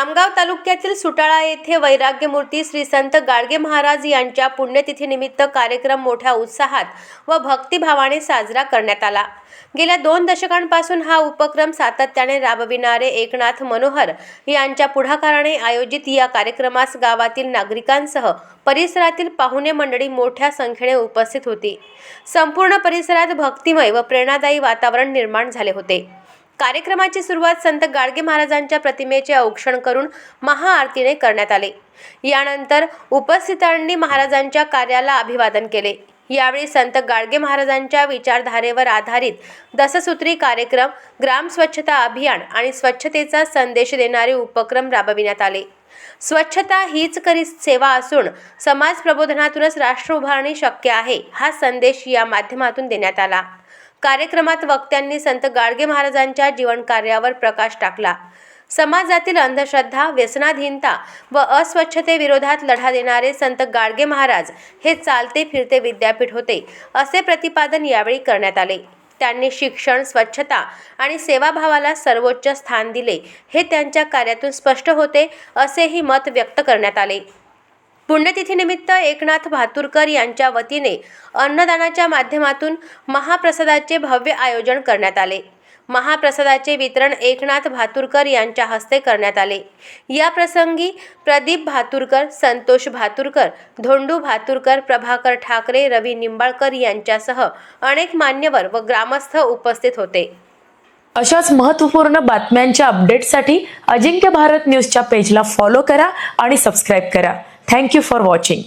खामगाव तालुक्यातील सुटाळा येथे वैराग्यमूर्ती श्री संत गाडगे महाराज यांच्या पुण्यतिथीनिमित्त कार्यक्रम मोठ्या उत्साहात व भक्तिभावाने साजरा करण्यात आला। गेल्या 2 दशकांपासून हा उपक्रम सातत्याने राबविणारे एकनाथ मनोहर यांच्या पुढाकाराने आयोजित या कार्यक्रमास गावातील नागरिकांसह परिसरातील पाहुणे मंडळी मोठ्या संख्येने उपस्थित होती। संपूर्ण परिसरात भक्तिमय व प्रेरणादायी वातावरण निर्माण झाले होते। कार्यक्रमाची सुरुवात संत गाडगे महाराजांच्या प्रतिमेचे औक्षण करून महाआरतीने करण्यात आले। यानंतर उपस्थितांनी महाराजांच्या कार्याला अभिवादन केले। यावेळी संत गाडगे महाराजांच्या विचारधारेवर आधारित दससूत्री कार्यक्रम, ग्राम स्वच्छता अभियान आणि स्वच्छतेचा संदेश देणारे उपक्रम राबविण्यात आले। स्वच्छता हीच खरी सेवा असून समाज प्रबोधनातूनच राष्ट्र उभारणी शक्य आहे, हा संदेश या माध्यमातून देण्यात आला। कार्यक्रमात वक्त्यांनी संत गाडगे महाराजांच्या जीवन कार्यावर प्रकाश टाकला। समाजातील अंधश्रद्धा, व्यसनाधीनता व अस्वच्छतेविरोधात लढा देणारे संत गाडगे महाराज हे चालते फिरते विद्यापीठ होते, असे प्रतिपादन यावेळी करण्यात आले। त्यांनी शिक्षण, स्वच्छता आणि सेवाभावाला सर्वोच्च स्थान दिले, हे त्यांच्या कार्यातून स्पष्ट होते, असेही मत व्यक्त करण्यात आले। पुण्यतिथीनिमित्त एकनाथ भातुरकर यांच्या वतीने अन्नदानाच्या माध्यमातून महाप्रसादाचे भव्य आयोजन करण्यात आले। महाप्रसादाचे वितरण एकनाथ भातुरकर यांच्या हस्ते करण्यात आले। या प्रसंगी प्रदीप भातुरकर, संतोष भातुरकर, धोंडू भातुरकर, प्रभाकर ठाकरे, रवी निंबाळकर यांच्यासह अनेक मान्यवर व ग्रामस्थ उपस्थित होते। अशाच महत्त्वपूर्ण बातम्यांच्या अपडेटसाठी अजिंक्य भारत न्यूजच्या पेजला फॉलो करा आणि सबस्क्राईब करा। Thank you for watching.